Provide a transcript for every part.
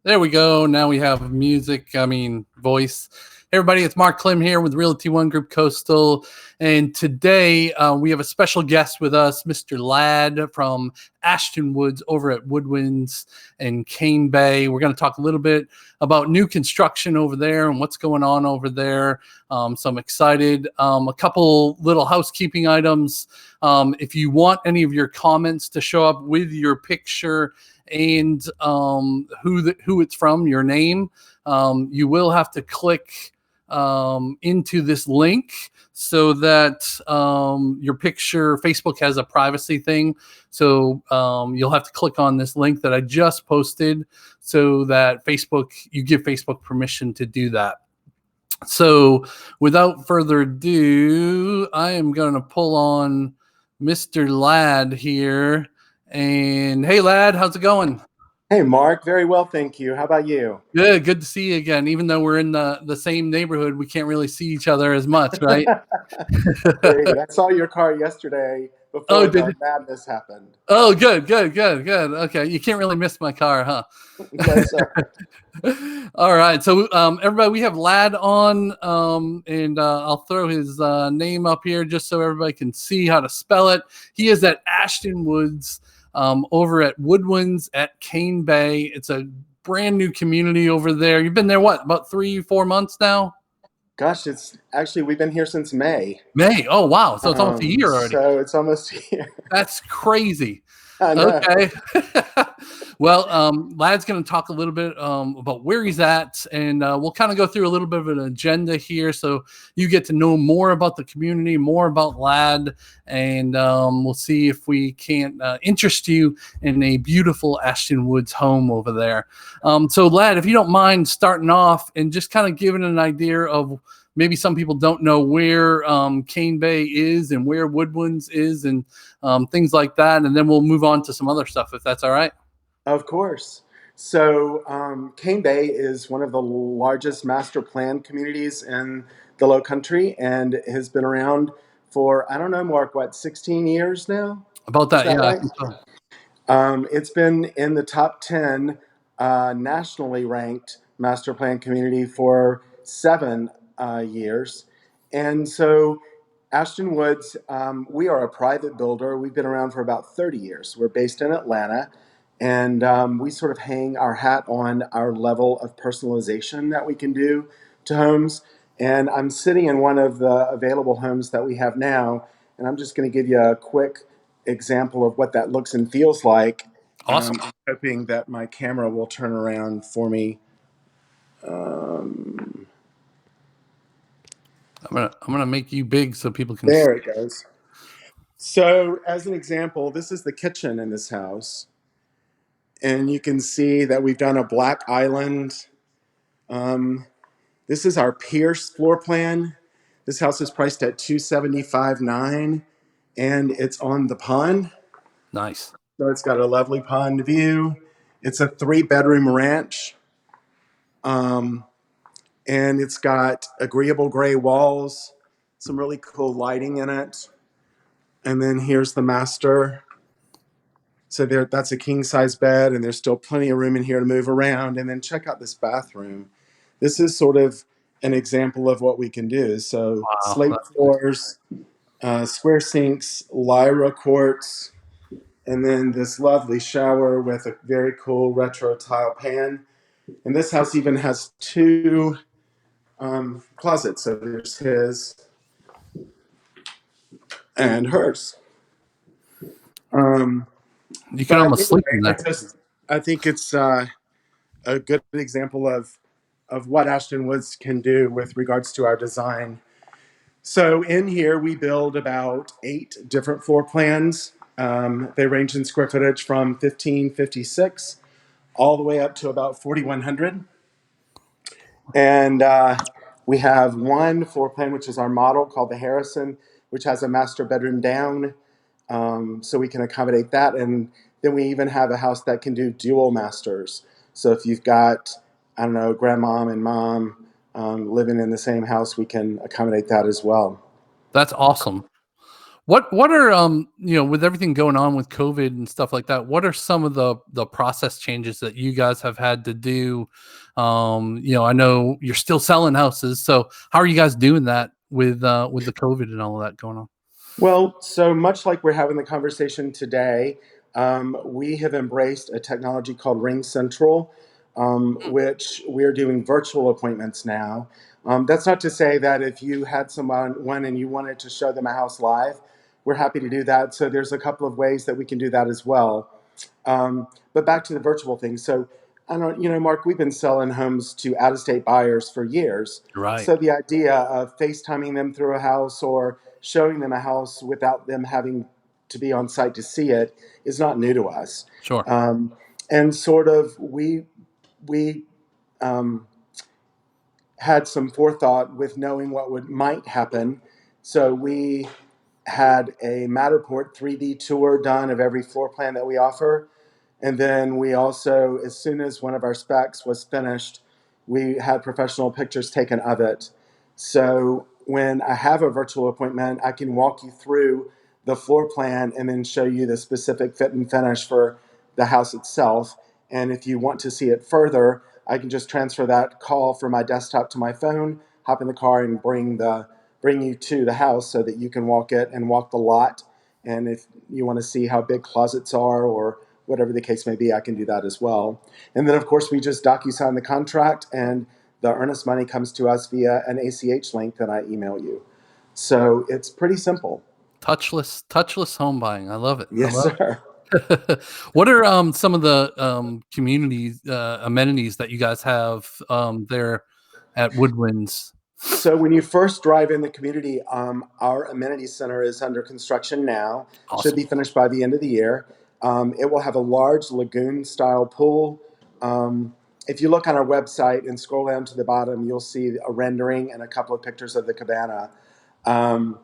There we go. Now we have music, voice. Hey everybody, it's Mark Klim here with Realty One Group Coastal. And today we have a special guest with us, Mr. Ladd from Ashton Woods over at Woodwinds in Cane Bay. We're going to talk a little bit about new construction over there and what's going on over there. So I'm excited. A couple little housekeeping items. If you want any of your comments to show up with your picture and who it's from, your name, you will have to click into this link so that your picture, Facebook has a privacy thing. So you'll have to click on this link that I just posted so that you give Facebook permission to do that. So without further ado, I am going to pull on Mr. Ladd here. And hey, Ladd, how's it going? Hey, Mark. Very well, thank you. How about you? Good to see you again. Even though we're in the same neighborhood, we can't really see each other as much, right? Great. I saw your car yesterday before the madness happened. Oh, good. Okay, you can't really miss my car, huh? Yes, sir. All right. So, everybody, we have Ladd on, and I'll throw his name up here just so everybody can see how to spell it. He is at Ashton Woods over at Woodwinds at Cane Bay. It's a brand new community over there. You've been there, what, about 3-4 months now? Gosh, we've been here since May. May. Oh, wow. So it's almost a year already. So it's almost a year. That's crazy. I know. Okay. Well, Ladd's going to talk a little bit about where he's at, and we'll kind of go through a little bit of an agenda here so you get to know more about the community, more about Ladd, and we'll see if we can't interest you in a beautiful Ashton Woods home over there. So, Ladd, if you don't mind starting off and just kind of giving an idea of maybe some people don't know where Cane Bay is and where Woodwinds is and things like that. And then we'll move on to some other stuff, if that's all right. Of course. So Cane Bay is one of the largest master plan communities in the Low Country and has been around for, I don't know, Mark, 16 years now? About that, yeah. Right? I think so. It's been in the top 10 nationally ranked master plan community for 7 years. And so Ashton Woods, we are a private builder. We've been around for about 30 years. We're based in Atlanta, and we sort of hang our hat on our level of personalization that we can do to homes. And I'm sitting in one of the available homes that we have now, and I'm just going to give you a quick example of what that looks and feels like. Awesome. I'm hoping that my camera will turn around for me. I'm gonna make you big so people can There it goes. So as an example, this is the kitchen in this house. And you can see that we've done a black island. This is our Pierce floor plan. This house is priced at $275,900, and it's on the pond. Nice. So it's got a lovely pond view. It's a 3-bedroom ranch. And it's got agreeable gray walls, some really cool lighting in it. And then here's the master. So that's a king-size bed, and there's still plenty of room in here to move around. And then check out this bathroom. This is sort of an example of what we can do. So slate floors, square sinks, Lyra quartz, and then this lovely shower with a very cool retro tile pan. And this house even has 2 closets. So there's his and hers. You can almost sleep in there. I think it's a good example of what Ashton Woods can do with regards to our design. So in here, we build about 8 different floor plans. They range in square footage from 1556 all the way up to about 4,100. And we have one floor plan, which is our model called the Harrison, which has a master bedroom down. So we can accommodate that. And then we even have a house that can do dual masters. So if you've got, I don't know, grandmom and mom living in the same house, we can accommodate that as well. That's awesome. What are with everything going on with COVID and stuff like that, what are some of the process changes that you guys have had to do? I know you're still selling houses, so how are you guys doing that with the COVID and all of that going on? Well, so much like we're having the conversation today, we have embraced a technology called Ring Central, Hmm. which we're doing virtual appointments now. That's not to say that if you had someone and you wanted to show them a house live, we're happy to do that. So there's a couple of ways that we can do that as well. But back to the virtual thing. So I don't, Mark, we've been selling homes to out-of-state buyers for years. Right. So the idea of FaceTiming them through a house or showing them a house without them having to be on site to see it is not new to us. Sure. And sort of we um, had some forethought with knowing what might happen. So we had a Matterport 3D tour done of every floor plan that we offer. And then we also, as soon as one of our specs was finished, we had professional pictures taken of it. So when I have a virtual appointment, I can walk you through the floor plan and then show you the specific fit and finish for the house itself. And if you want to see it further, I can just transfer that call from my desktop to my phone, hop in the car, and bring you to the house so that you can walk it and walk the lot. And if you want to see how big closets are or whatever the case may be, I can do that as well. And then, of course, we just DocuSign the contract, and the earnest money comes to us via an ACH link that I email you. So it's pretty simple. Touchless home buying. I love it. I Yes, love sir. it. What are some of the community amenities that you guys have there at Woodwinds? So when you first drive in the community, our amenity center is under construction now. Should Awesome. be finished by the end of the year. It will have a large lagoon-style pool. If you look on our website and scroll down to the bottom, you'll see a rendering and a couple of pictures of the cabana. Um,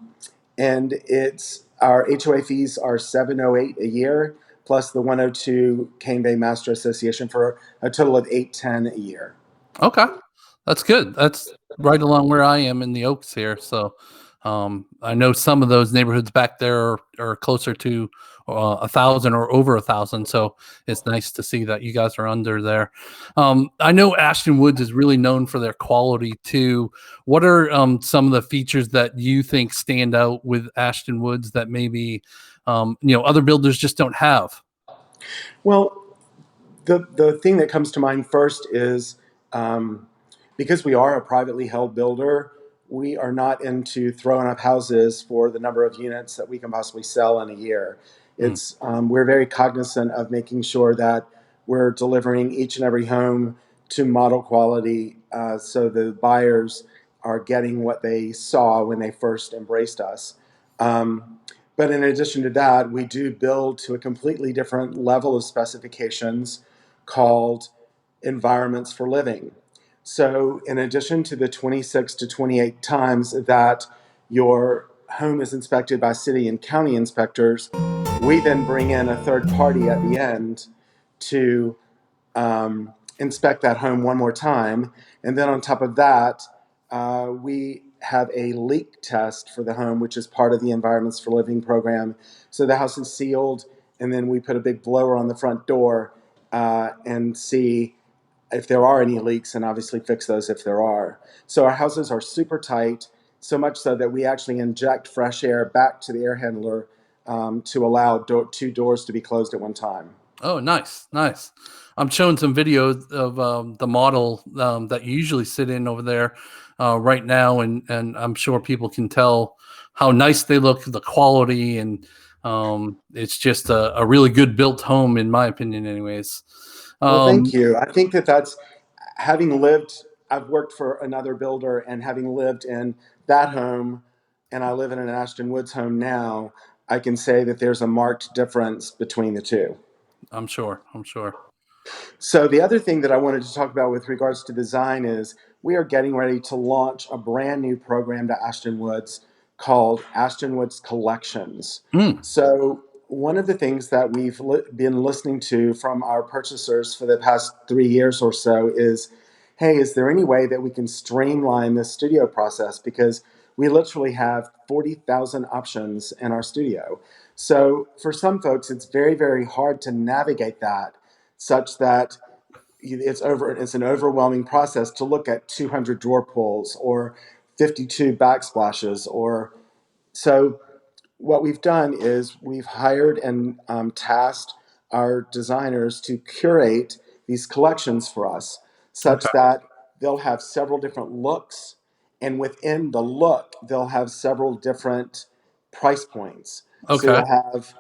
and it's our HOA fees are $708 a year, plus the 102 Cane Bay Master Association for a total of $810 a year. Okay, that's good. That's right along where I am in the Oaks here. So, I know some of those neighborhoods back there are closer to 1,000 or over 1,000. So it's nice to see that you guys are under there. I know Ashton Woods is really known for their quality too. What are some of the features that you think stand out with Ashton Woods that maybe other builders just don't have? Well, the thing that comes to mind first is because we are a privately held builder, we are not into throwing up houses for the number of units that we can possibly sell in a year. Mm, It's we're very cognizant of making sure that we're delivering each and every home to model quality, so the buyers are getting what they saw when they first embraced us. But in addition to that, we do build to a completely different level of specifications called environments for living. So, in addition to the 26 to 28 times that your home is inspected by city and county inspectors, we then bring in a third party at the end to inspect that home one more time. And then on top of that, we have a leak test for the home, which is part of the Environments for Living program. So the house is sealed, and then we put a big blower on the front door and see if there are any leaks, and obviously fix those if there are. So our houses are super tight, so much so that we actually inject fresh air back to the air handler to allow two doors to be closed at one time. Oh, nice, nice. I'm showing some videos of the model that you usually sit in over there right now, and I'm sure people can tell how nice they look, the quality, and it's just a really good built home, in my opinion, anyways. Well, thank Um, you. I think that that's having lived, I've worked for another builder, and having lived in that home, and I live in an Ashton Woods home now, I can say that there's a marked difference between the two. I'm sure. I'm sure. So the other thing that I wanted to talk about with regards to design is we are getting ready to launch a brand new program to Ashton Woods called Ashton Woods Collections. Mm, So one of the things that we've been listening to from our purchasers for the past 3 years or so is, hey, is there any way that we can streamline this studio process? Because we literally have 40,000 options in our studio. So for some folks, it's very, very hard to navigate that, such that it's an overwhelming process to look at 200 drawer pulls or 52 backsplashes. Or so what we've done is we've hired and tasked our designers to curate these collections for us, Okay. such that they'll have several different looks, and within the look they'll have several different price points. So Okay. you'll have,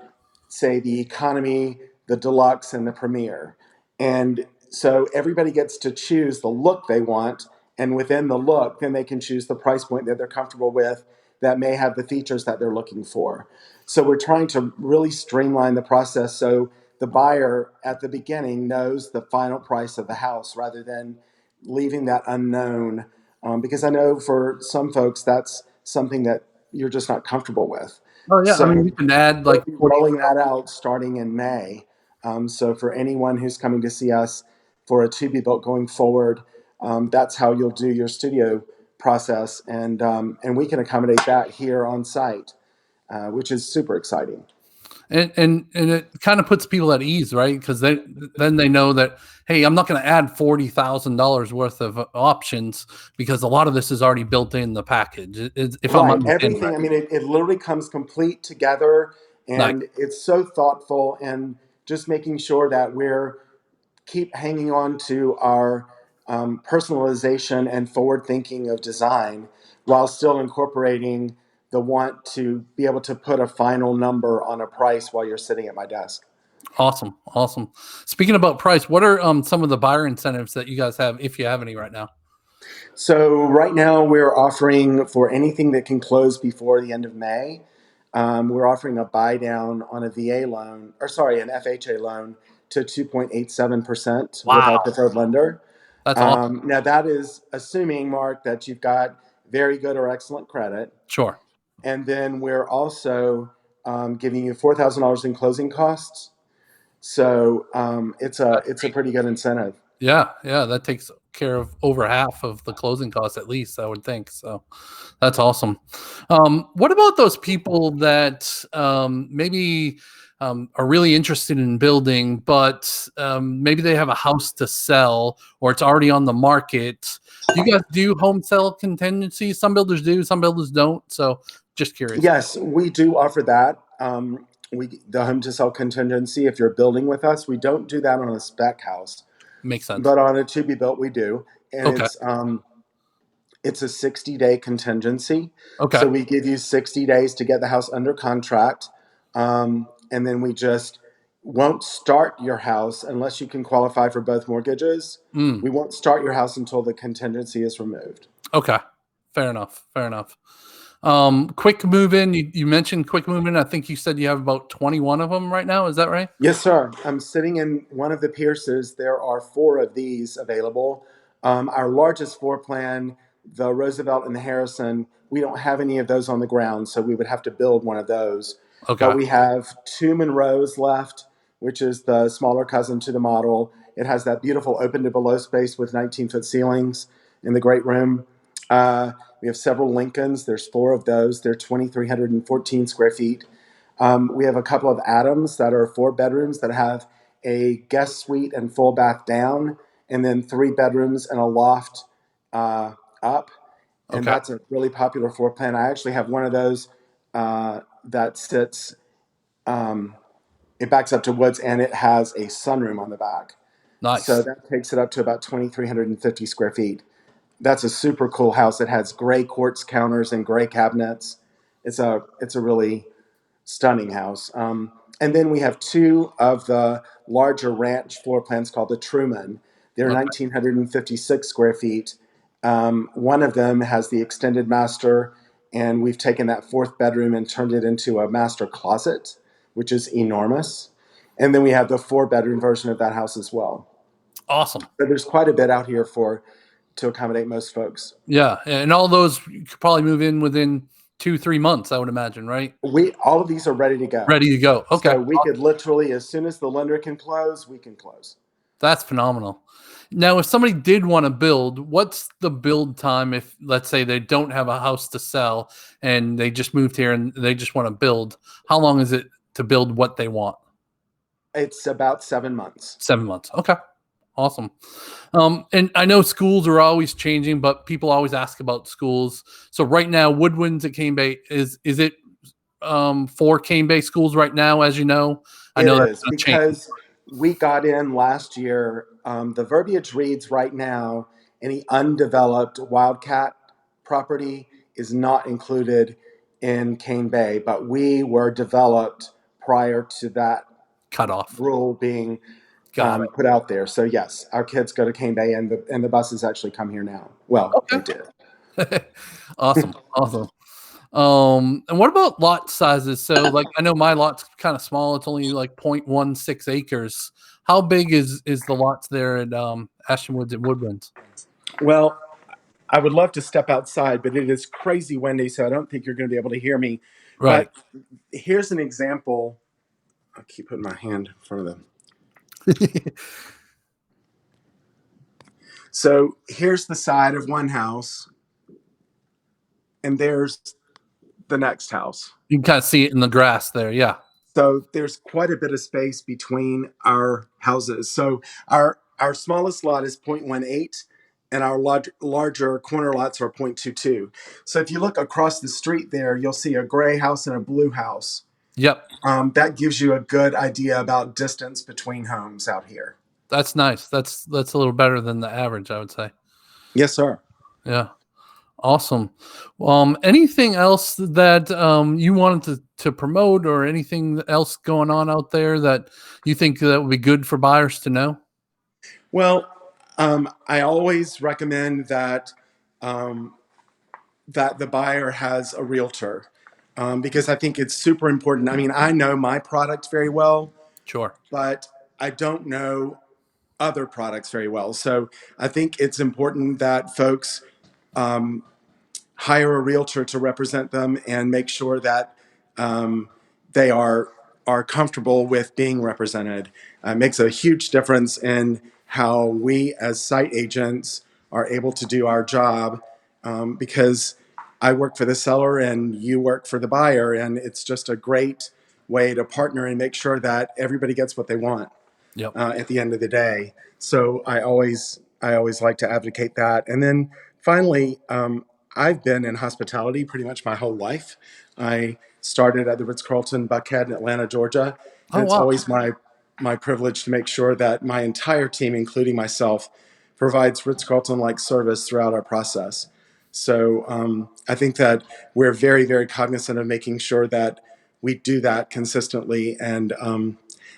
say, the economy, the deluxe, and the premier. And so everybody gets to choose the look they want. And within the look, then they can choose the price point that they're comfortable with that may have the features that they're looking for. So we're trying to really streamline the process so the buyer at the beginning knows the final price of the house rather than leaving that unknown. Because I know for some folks, that's something that you're just not comfortable with. Oh yeah. I mean, So you can add we'll like be 40. rolling that out starting in May. So for anyone who's coming to see us for a to be built going forward, that's how you'll do your studio process, and we can accommodate that here on site, which is super exciting. And it kind of puts people at ease, right? Because then they know that, hey, I'm not going to add $40,000 worth of options because a lot of this is already built in the package. If I'm Right, understanding everything. right. I mean, it literally comes complete together, Nice. and it's so thoughtful, and just making sure that we're keep hanging on to our personalization and forward thinking of design while still incorporating the want to be able to put a final number on a price while you're sitting at my desk. Awesome. Awesome. Speaking about price, what are some of the buyer incentives that you guys have, if you have any right now? So right now we're offering, for anything that can close before the end of May, we're offering a buy down on a VA loan, or sorry, an FHA loan to 2.87% with our Wow. preferred lender. That's awesome. Now that is assuming, Mark, that you've got very good or excellent credit. Sure. And then we're also giving you $4,000 in closing costs. So it's a pretty good incentive. Yeah. Yeah. That takes care of over half of the closing costs, at least, I would think. So that's awesome. What about those people that maybe are really interested in building, but maybe they have a house to sell or it's already on the market? Do you guys do home sale contingency? Some builders do, some builders don't. So just curious. Yes, we do offer that. The home to sell contingency. If you're building with us, we don't do that on a spec house, Makes sense. but on a to be built, we do, and Okay. it's a 60-day contingency. Okay. So we give you 60 days to get the house under contract, and then we just won't start your house unless you can qualify for both mortgages. Mm. We won't start your house until the contingency is removed. Okay. Fair enough. Fair enough. Quick move in. You mentioned quick move in. I think you said you have about 21 of them right now. Is that right? Yes, sir. I'm sitting in one of the Pierces. There are 4 of these available. Our largest floor plan, the Roosevelt and the Harrison, we don't have any of those on the ground, so we would have to build one of those. Okay. But we have 2 Monroes left, which is the smaller cousin to the model. It has that beautiful open to below space with 19-foot ceilings in the great room. We have several Lincolns. There's 4 of those. They're 2,314 square feet. We have a couple of Adams that are 4 bedrooms that have a guest suite and full bath down, and then 3 bedrooms and a loft up. And Okay. that's a really popular floor plan. I actually have one of those that sits, it backs up to woods, and it has a sunroom on the back. So Nice. that takes it up to about 2,350 square feet. That's a super cool house. It has gray quartz counters and gray cabinets. It's a really stunning house. And then we have 2 of the larger ranch floor plans called the Truman. They're Okay. 1,956 square feet. One of them has the extended master, and we've taken that 4th bedroom and turned it into a master closet, which is enormous. And then we have the 4-bedroom version of that house as well. Awesome. So there's quite a bit out here to accommodate most folks. Yeah. And all those you could probably move in within 2-3 months, I would imagine, right? All of these are ready to go. Ready to go. Okay. So we could literally, as soon as the lender can close, we can close. That's phenomenal. Now, if somebody did want to build, what's the build time if, let's say, they don't have a house to sell and they just moved here and they just want to build? How long is it to build what they want? It's about 7 months. 7 months. Okay. Awesome. And I know schools are always changing, but people always ask about schools. So right now, Woodwinds at Cane Bay, is it for Cane Bay schools right now, as you know? I know It that's is gonna because change. we got in last year. The verbiage reads right now, any undeveloped wildcat property is not included in Cane Bay, but we were developed prior to that Cut off. rule being Got put out there. So yes, our kids go to Cane Bay, and the buses actually come here now. Well, they did. it. Awesome. Awesome. And what about lot sizes? So like, I know my lot's kind of small. It's only like 0.16 acres. How big is the lots there at Ashton Woods and Woodwinds? Well, I would love to step outside, but it is crazy windy, so I don't think you're going to be able to hear me. Right. But here's an example. I keep putting my hand in front of them. So here's the side of one house, and there's the next house. You can kind of see it in the grass there. Yeah. So there's quite a bit of space between our houses. So our smallest lot is 0.18, and our larger corner lots are 0.22. So if you look across the street there, you'll see a gray house and a blue house. Yep. That gives you a good idea about distance between homes out here. That's nice. That's a little better than the average, I would say. Yes, sir. Yeah. Awesome. Anything else that you wanted to promote, or anything else going on out there that you think that would be good for buyers to know? Well, I always recommend that that the buyer has a realtor, because I think it's super important. I mean, I know my product very well, Sure. but I don't know other products very well. So I think it's important that folks hire a realtor to represent them and make sure that they are comfortable with being represented. It makes a huge difference in how we as site agents are able to do our job, because I work for the seller and you work for the buyer, and it's just a great way to partner and make sure that everybody gets what they want. Yep. At the end of the day. So I always like to advocate that. And then finally, I've been in hospitality pretty much my whole life. I started at the Ritz-Carlton Buckhead in Atlanta, Georgia. And Oh, it's wow. always my privilege to make sure that my entire team, including myself, provides Ritz-Carlton-like service throughout our process. So I think that we're very, very cognizant of making sure that we do that consistently. And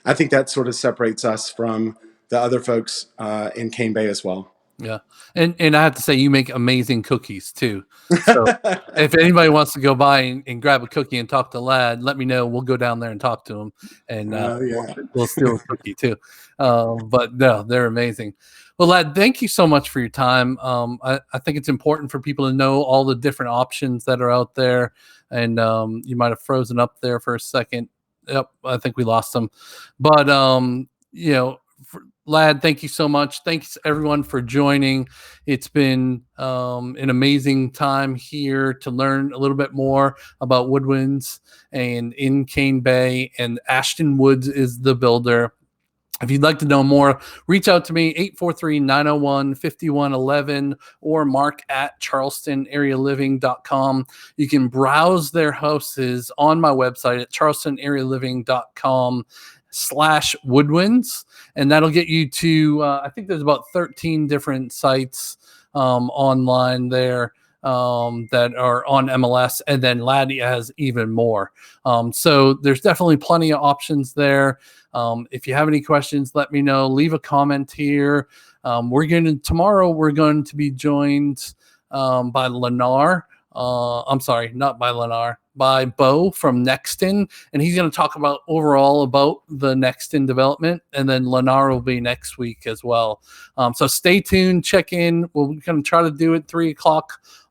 I think that sort of separates us from the other folks in Cane Bay as well. Yeah. And I have to say, you make amazing cookies too. So if anybody wants to go by and grab a cookie and talk to Lad, let me know. We'll go down there and talk to him, and Yeah. we'll steal a cookie too. But no, they're amazing. Well, Lad, thank you so much for your time. I think it's important for people to know all the different options that are out there. And you might have frozen up there for a second. Yep, I think we lost them. But Lad, thank you so much. Thanks everyone for joining. It's been an amazing time here to learn a little bit more about Woodwinds and in Cane Bay, and Ashton Woods is the builder. If you'd like to know more, reach out to me, 843-901-5111, or mark at charlestonarealiving.com. You can browse their houses on my website at charlestonarealiving.com/Woodwinds, and that'll get you to, I think there's about 13 different sites online there that are on MLS, and then Laddie has even more. So there's definitely plenty of options there. If you have any questions, let me know. Leave a comment here. Tomorrow we're going to be joined by Lennar. I'm sorry, not by Lennar, by Bo from Nexton, and he's going to talk about overall about the Nexton development, and then Lennar will be next week as well. So stay tuned, check in. We're going to try to do it 3:00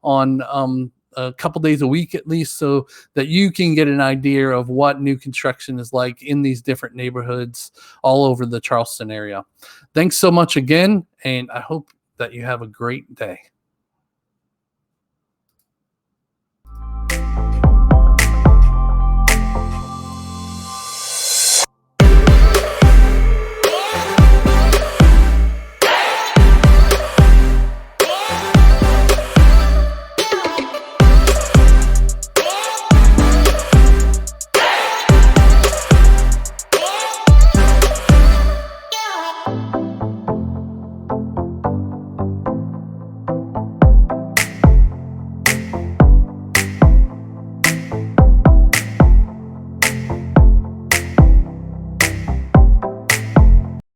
on a couple days a week at least, so that you can get an idea of what new construction is like in these different neighborhoods all over the Charleston area. Thanks so much again, and I hope that you have a great day.